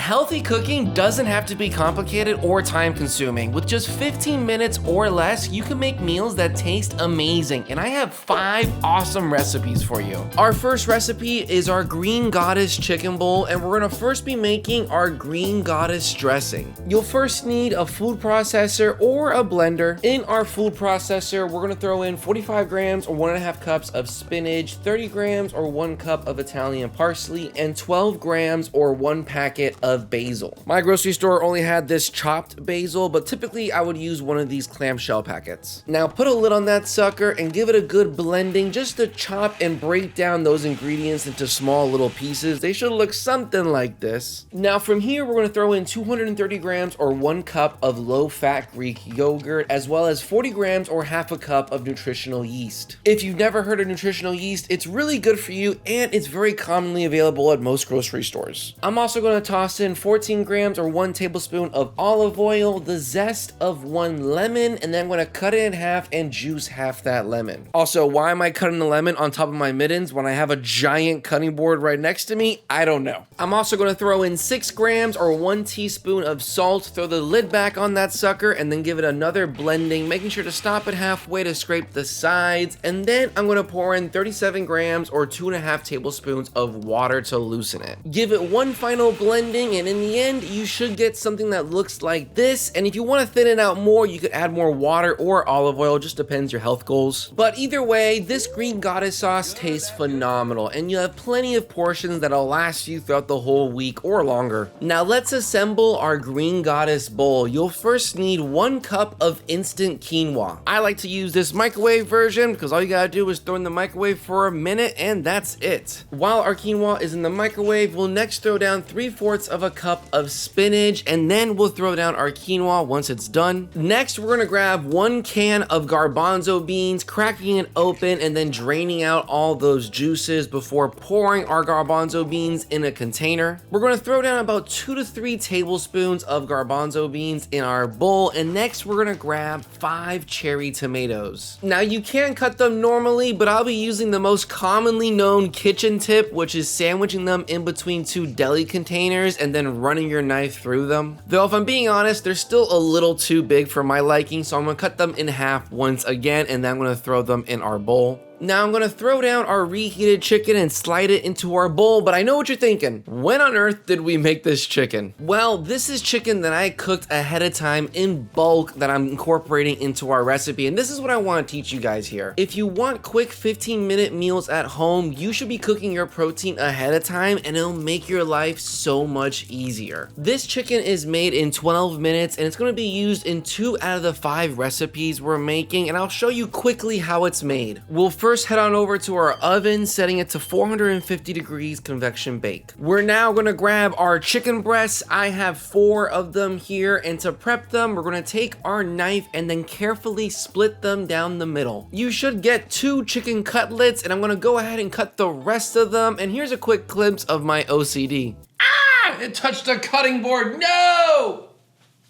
Healthy cooking doesn't have to be complicated or time consuming. With just 15 minutes or less, you can make meals that taste amazing. And I have 5 awesome recipes for you. Our first recipe is our Green Goddess chicken bowl, and we're gonna first be making our Green Goddess dressing. You'll first need a food processor or a blender. In our food processor, we're gonna throw in 45 grams or 1.5 cups of spinach, 30 grams or 1 cup of Italian parsley, and 12 grams or 1 packet of basil. My grocery store only had this chopped basil, but typically I would use one of these clamshell packets. Now put a lid on that sucker and give it a good blending just to chop and break down those ingredients into small little pieces. They should look something like this. Now from here, we're going to throw in 230 grams or 1 cup of low-fat Greek yogurt, as well as 40 grams or half a cup of nutritional yeast. If you've never heard of nutritional yeast, it's really good for you and it's very commonly available at most grocery stores. I'm also going to toss in 14 grams or 1 tablespoon of olive oil, the zest of 1 lemon, and then I'm going to cut it in half and juice half that lemon. Also, why am I cutting the lemon on top of my mittens when I have a giant cutting board right next to me? I don't know. I'm also going to throw in 6 grams or 1 teaspoon of salt, throw the lid back on that sucker, and then give it another blending, making sure to stop it halfway to scrape the sides, and then I'm going to pour in 37 grams or 2.5 tablespoons of water to loosen it. Give it one final blending, and in the end, you should get something that looks like this. And if you want to thin it out more, you could add more water or olive oil, just depends your health goals. But either way, this Green Goddess sauce tastes phenomenal, and you have plenty of portions that'll last you throughout the whole week or longer. Now let's assemble our Green Goddess bowl. You'll first need 1 cup of instant quinoa. I like to use this microwave version because all you gotta do is throw in the microwave for a minute and that's it. While our quinoa is in the microwave, we'll next throw down 3/4 of a cup of spinach, and then we'll throw down our quinoa once it's done. Next, we're gonna grab 1 can of garbanzo beans, cracking it open and then draining out all those juices before pouring our garbanzo beans in a container. We're gonna throw down about 2 to 3 tablespoons of garbanzo beans in our bowl, and next we're gonna grab 5 cherry tomatoes. Now you can cut them normally, but I'll be using the most commonly known kitchen tip, which is sandwiching them in between 2 deli containers and then running your knife through them. Though if I'm being honest, they're still a little too big for my liking, so I'm gonna cut them in half once again, and then I'm gonna throw them in our bowl. Now I'm gonna throw down our reheated chicken and slide it into our bowl, but I know what you're thinking. When on earth did we make this chicken? Well, this is chicken that I cooked ahead of time in bulk that I'm incorporating into our recipe, and this is what I wanna teach you guys here. If you want quick 15-minute meals at home, you should be cooking your protein ahead of time, and it'll make your life so much easier. This chicken is made in 12 minutes, and it's gonna be used in 2 out of the 5 recipes we're making, and I'll show you quickly how it's made. We'll first head on over to our oven, setting it to 450 degrees convection bake. We're now gonna grab our chicken breasts. I have 4 of them here, and to prep them, we're gonna take our knife and then carefully split them down the middle. You should get 2 chicken cutlets, and I'm gonna go ahead and cut the rest of them, and here's a quick glimpse of my OCD. Ah! It touched the cutting board, no!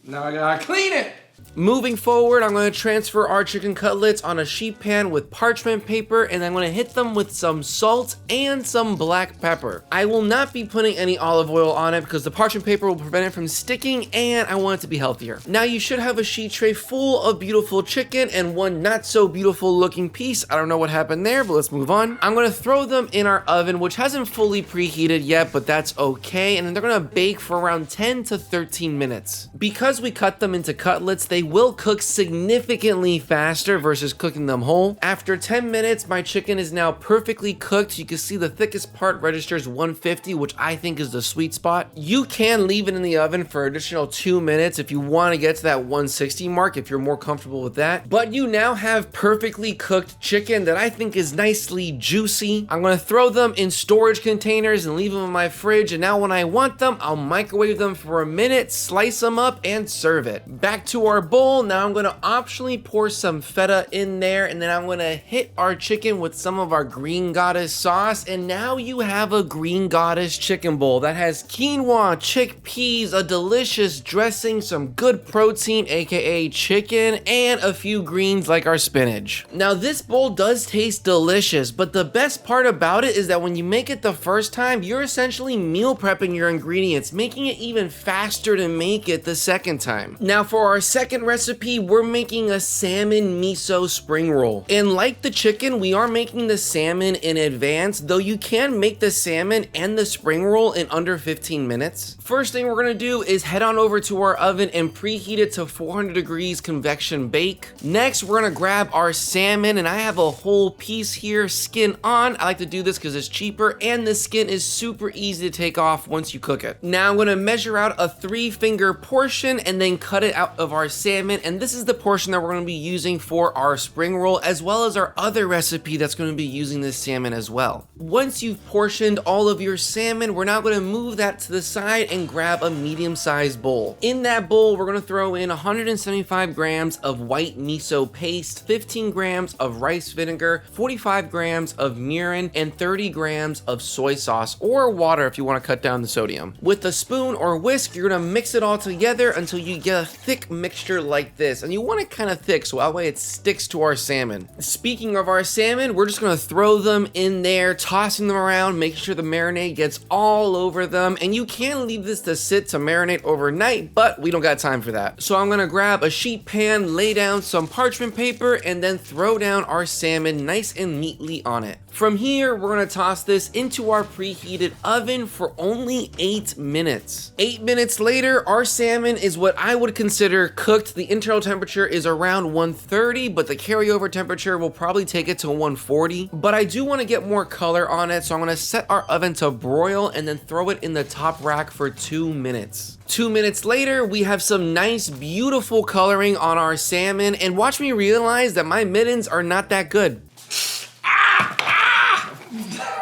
Now I gotta clean it! Moving forward, I'm going to transfer our chicken cutlets on a sheet pan with parchment paper, and I'm going to hit them with some salt and some black pepper. I will not be putting any olive oil on it because the parchment paper will prevent it from sticking, and I want it to be healthier. Now you should have a sheet tray full of beautiful chicken and 1 not so beautiful looking piece. I don't know what happened there, but let's move on. I'm going to throw them in our oven, which hasn't fully preheated yet, but that's okay, and then they're going to bake for around 10 to 13 minutes. Because we cut them into cutlets, they will cook significantly faster versus cooking them whole. After 10 minutes, my chicken is now perfectly cooked. You can see the thickest part registers 150, which I think is the sweet spot. You can leave it in the oven for additional 2 minutes if you want to get to that 160 mark, if you're more comfortable with that. But you now have perfectly cooked chicken that I think is nicely juicy. I'm going to throw them in storage containers and leave them in my fridge, and now when I want them, I'll microwave them for a minute, slice them up, and serve it. Back to our our bowl. Now I'm gonna optionally pour some feta in there, and then I'm gonna hit our chicken with some of our green goddess sauce, and now you have a green goddess chicken bowl that has quinoa, chickpeas, a delicious dressing, some good protein, aka chicken, and a few greens like our spinach. Now this bowl does taste delicious, but the best part about it is that when you make it the first time, you're essentially meal prepping your ingredients, making it even faster to make it the second time. Now for our second recipe, we're making a salmon miso spring roll. And like the chicken, we are making the salmon in advance, though you can make the salmon and the spring roll in under 15 minutes. First thing we're gonna do is head on over to our oven and preheat it to 400 degrees convection bake. Next, we're gonna grab our salmon, and I have a whole piece here, skin on. I like to do this because it's cheaper, and the skin is super easy to take off once you cook it. Now I'm gonna measure out a 3-finger portion and then cut it out of our salmon, and this is the portion that we're gonna be using for our spring roll, as well as our other recipe that's gonna be using this salmon as well. Once you've portioned all of your salmon, we're now gonna move that to the side and grab a medium-sized bowl. In that bowl, we're gonna throw in 175 grams of white miso paste, 15 grams of rice vinegar, 45 grams of mirin, and 30 grams of soy sauce or water if you wanna cut down the sodium. With a spoon or whisk, you're gonna mix it all together until you get a thick mixture like this, and you want it kind of thick so that way it sticks to our salmon. Speaking of our salmon, we're just gonna throw them in there, tossing them around, making sure the marinade gets all over them, and you can leave this to sit to marinate overnight, but we don't got time for that. So I'm gonna grab a sheet pan, lay down some parchment paper, and then throw down our salmon nice and neatly on it. From here, we're gonna toss this into our preheated oven for only 8 minutes. 8 minutes later, our salmon is what I would consider cooked. The internal temperature is around 130, but the carryover temperature will probably take it to 140. But I do wanna get more color on it, so I'm gonna set our oven to broil and then throw it in the top rack for 2 minutes. 2 minutes later, we have some nice, beautiful coloring on our salmon, and watch me realize that my mittens are not that good.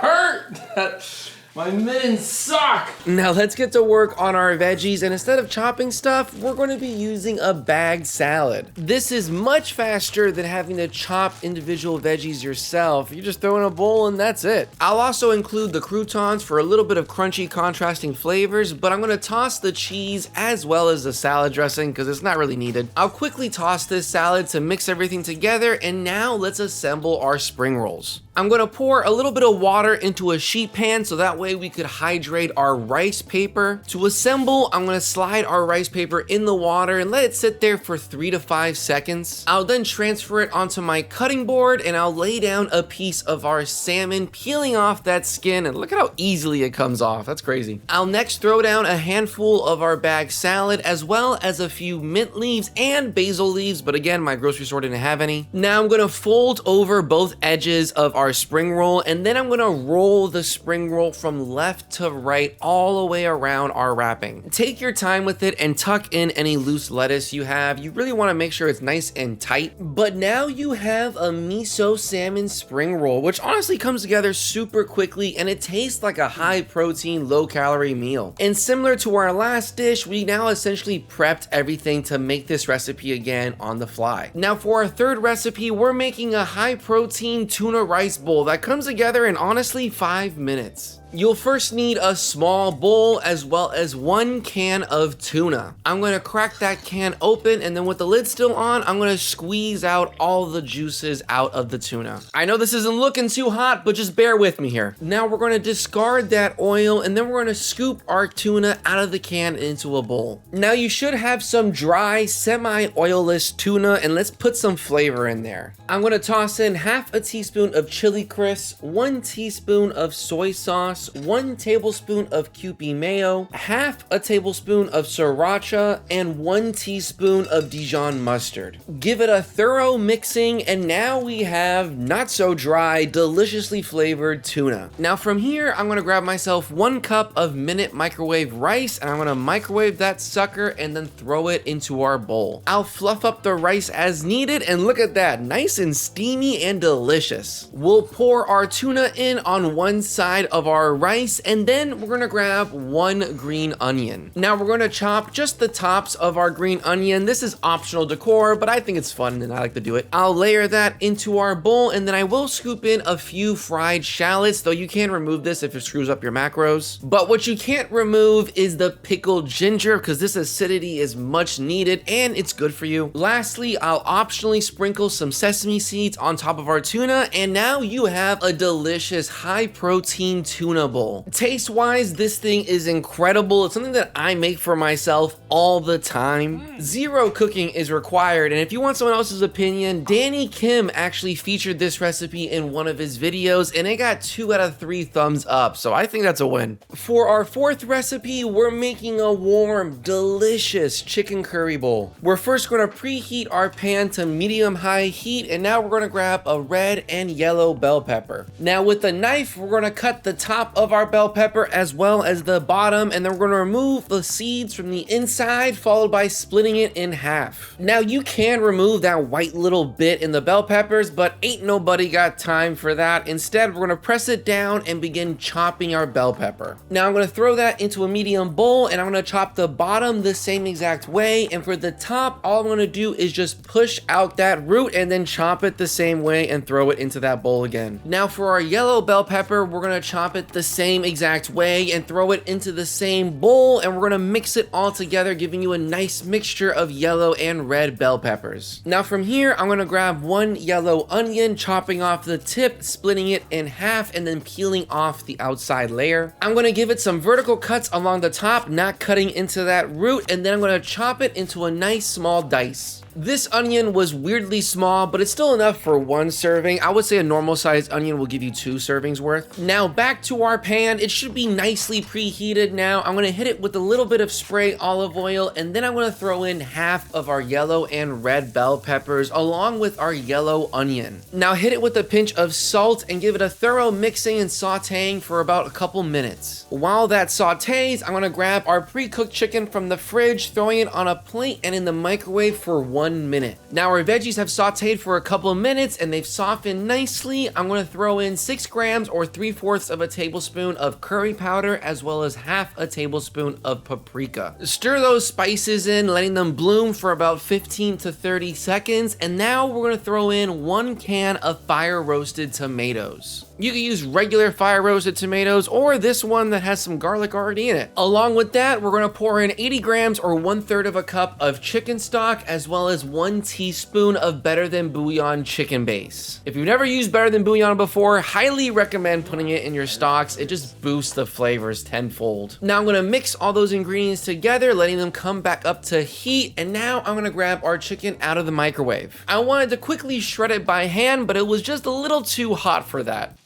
Hurt! My mittens suck! Now let's get to work on our veggies, and instead of chopping stuff, we're going to be using a bagged salad. This is much faster than having to chop individual veggies yourself. You just throw in a bowl and that's it. I'll also include the croutons for a little bit of crunchy contrasting flavors, but I'm going to toss the cheese as well as the salad dressing because it's not really needed. I'll quickly toss this salad to mix everything together, and now let's assemble our spring rolls. I'm gonna pour a little bit of water into a sheet pan so that way we could hydrate our rice paper. To assemble, I'm gonna slide our rice paper in the water and let it sit there for 3 to 5 seconds. I'll then transfer it onto my cutting board, and I'll lay down a piece of our salmon, peeling off that skin, and look at how easily it comes off. That's crazy. I'll next throw down a handful of our bagged salad, as well as a few mint leaves and basil leaves, but again, my grocery store didn't have any. Now I'm gonna fold over both edges of our spring roll, and then I'm gonna roll the spring roll from left to right all the way around our wrapping. Take your time with it and tuck in any loose lettuce you have. You really wanna make sure it's nice and tight. But now you have a miso salmon spring roll, which honestly comes together super quickly, and it tastes like a high protein, low calorie meal. And similar to our last dish, we now essentially prepped everything to make this recipe again on the fly. Now for our third recipe, we're making a high protein tuna rice bowl that comes together in honestly 5 minutes. You'll first need a small bowl as well as 1 can of tuna. I'm gonna crack that can open, and then with the lid still on, I'm gonna squeeze out all the juices out of the tuna. I know this isn't looking too hot, but just bear with me here. Now we're gonna discard that oil, and then we're gonna scoop our tuna out of the can into a bowl. Now you should have some dry, semi-oilless tuna, and let's put some flavor in there. I'm gonna toss in half a teaspoon of chili crisps, 1 teaspoon of soy sauce, 1 tablespoon of Kewpie mayo, half a tablespoon of sriracha, and 1 teaspoon of Dijon mustard. Give it a thorough mixing, and now we have not so dry, deliciously flavored tuna. Now from here, I'm gonna grab myself 1 cup of minute microwave rice, and I'm gonna microwave that sucker and then throw it into our bowl. I'll fluff up the rice as needed, and look at that, nice and steamy and delicious. We'll pour our tuna in on one side of our our rice, and then we're gonna grab 1 green onion. Now we're gonna chop just the tops of our green onion. This is optional decor, but I think it's fun and I like to do it. I'll layer that into our bowl, and then I will scoop in a few fried shallots, though you can remove this if it screws up your macros. But what you can't remove is the pickled ginger, because this acidity is much needed and it's good for you. Lastly, I'll optionally sprinkle some sesame seeds on top of our tuna, and now you have a delicious high protein tuna bowl. Taste wise, this thing is incredible. It's something that I make for myself all the time. Zero cooking is required, and if you want someone else's opinion, Danny Kim actually featured this recipe in one of his videos and it got 2 out of 3 thumbs up, so I think that's a win. For our 4th recipe, we're making a warm, delicious chicken curry bowl. We're first going to preheat our pan to medium-high heat, and now we're going to grab a red and yellow bell pepper. Now with the knife, we're going to cut the top of our bell pepper as well as the bottom, and then we're going to remove the seeds from the inside, followed by splitting it in half. Now you can remove that white little bit in the bell peppers, but ain't nobody got time for that. Instead, we're going to press it down and begin chopping our bell pepper. Now I'm going to throw that into a medium bowl, and I'm going to chop the bottom the same exact way, and for the top, all I'm going to do is just push out that root and then chop it the same way and throw it into that bowl again. Now for our yellow bell pepper, we're going to chop it the same exact way and throw it into the same bowl, and we're going to mix it all together, giving you a nice mixture of yellow and red bell peppers. Now from here, I'm going to grab 1 yellow onion, chopping off the tip, splitting it in half, and then peeling off the outside layer. I'm going to give it some vertical cuts along the top, not cutting into that root, and then I'm going to chop it into a nice small dice. This onion was weirdly small, but it's still enough for 1 serving. I would say a normal sized onion will give you 2 servings worth. Now back to our pan. It should be nicely preheated now. I'm gonna hit it with a little bit of spray olive oil, and then I'm gonna throw in half of our yellow and red bell peppers along with our yellow onion. Now hit it with a pinch of salt and give it a thorough mixing and sauteing for about a couple minutes. While that sautés, I'm gonna grab our pre-cooked chicken from the fridge, throwing it on a plate and in the microwave for 1 minute. Now our veggies have sauteed for a couple of minutes and they've softened nicely. I'm going to throw in 6 grams or 3/4 of a tablespoon of curry powder, as well as half a tablespoon of paprika. Stir those spices in, letting them bloom for about 15 to 30 seconds. And now we're going to throw in 1 can of fire roasted tomatoes. You can use regular fire roasted tomatoes or this one that has some garlic already in it. Along with that, we're going to pour in 80 grams or 1/3 of a cup of chicken stock, as well as 1 teaspoon of Better Than Bouillon chicken base. If you've never used Better Than Bouillon before, highly recommend putting it in your stocks. It just boosts the flavors tenfold. Now I'm going to mix all those ingredients together, letting them come back up to heat. And now I'm going to grab our chicken out of the microwave. I wanted to quickly shred it by hand, but it was just a little too hot for that.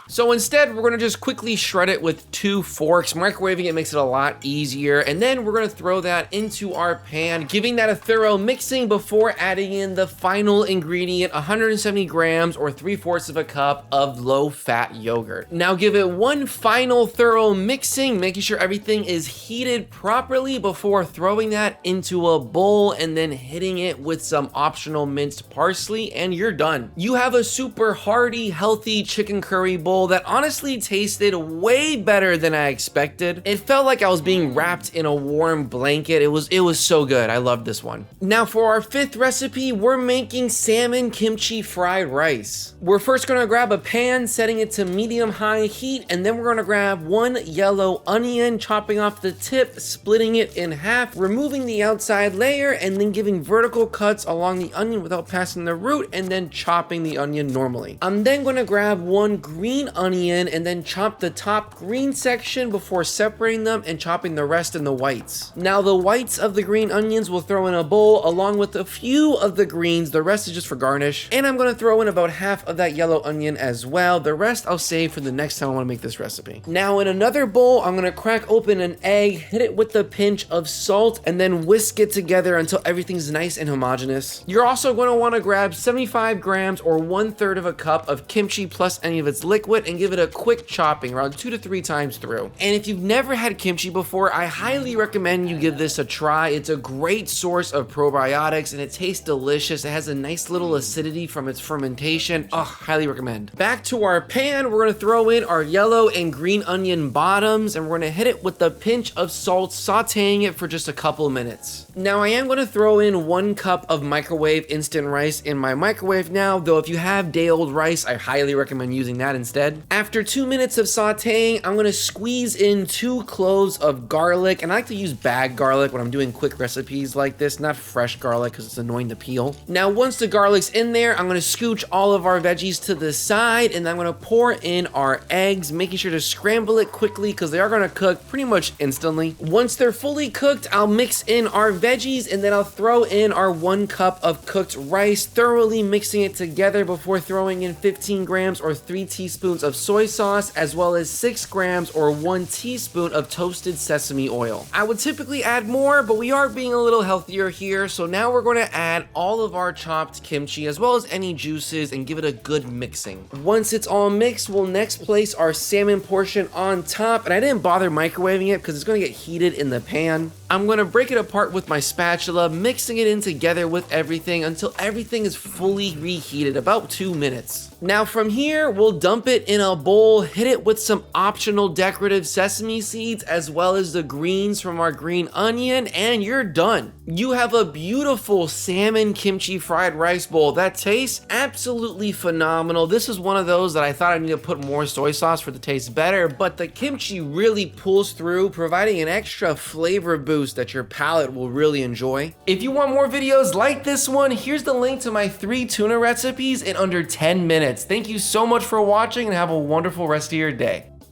So instead, we're gonna just quickly shred it with 2 forks. Microwaving it makes it a lot easier. And then we're gonna throw that into our pan, giving that a thorough mixing before adding in the final ingredient, 170 grams or 3/4 of a cup of low-fat yogurt. Now give it 1 final thorough mixing, making sure everything is heated properly before throwing that into a bowl and then hitting it with some optional minced parsley, and you're done. You have a super hearty, healthy chicken curry bowl that honestly tasted way better than I expected. It felt like I was being wrapped in a warm blanket. It was so good. I loved this one. Now for our 5th recipe, we're making salmon kimchi fried rice. We're first gonna grab a pan, setting it to medium-high heat, and then we're gonna grab 1 yellow onion, chopping off the tip, splitting it in half, removing the outside layer, and then giving vertical cuts along the onion without passing the root, and then chopping the onion normally. I'm then gonna grab 1 green onion and then chop the top green section before separating them and chopping the rest in the whites. Now the whites of the green onions we'll throw in a bowl along with a few of the greens. The rest is just for garnish. And I'm going to throw in about half of that yellow onion as well. The rest I'll save for the next time I want to make this recipe. Now in another bowl, I'm going to crack open an egg, hit it with a pinch of salt, and then whisk it together until everything's nice and homogeneous. You're also going to want to grab 75 grams or 1/3 of a cup of kimchi plus any of its liquid, it and give it a quick chopping, around 2 to 3 times through. And if you've never had kimchi before, I highly recommend you give this a try. It's a great source of probiotics and it tastes delicious. It has a nice little acidity from its fermentation. Oh, highly recommend. Back to our pan, we're gonna throw in our yellow and green onion bottoms and we're gonna hit it with a pinch of salt, sauteing it for just a couple minutes. Now I am gonna throw in 1 cup of microwave instant rice in my microwave now, though if you have day-old rice, I highly recommend using that instead. After 2 minutes of sauteing, I'm gonna squeeze in 2 cloves of garlic, and I like to use bagged garlic when I'm doing quick recipes like this, not fresh garlic because it's annoying to peel. Now once the garlic's in there, I'm gonna scooch all of our veggies to the side and I'm gonna pour in our eggs, making sure to scramble it quickly because they are gonna cook pretty much instantly. Once they're fully cooked, I'll mix in our veggies and then I'll throw in our 1 cup of cooked rice, thoroughly mixing it together before throwing in 15 grams or 3 teaspoons of soy sauce, as well as 6 grams or 1 teaspoon of toasted sesame oil. I would typically add more, but we are being a little healthier here, so now we're going to add all of our chopped kimchi as well as any juices and give it a good mixing. Once it's all mixed, we'll next place our salmon portion on top, and I didn't bother microwaving it because it's going to get heated in the pan. I'm going to break it apart with my spatula, mixing it in together with everything until everything is fully reheated, about 2 minutes. Now from here, we'll dump it in a bowl, hit it with some optional decorative sesame seeds as well as the greens from our green onion, and you're done. You have a beautiful salmon kimchi fried rice bowl that tastes absolutely phenomenal. This is one of those that I thought I need to put more soy sauce for the taste better, but the kimchi really pulls through, providing an extra flavor boost that your palate will really enjoy. If you want more videos like this one, here's the link to my 3 tuna recipes in under 10 minutes. Thank you so much for watching and have a wonderful rest of your day.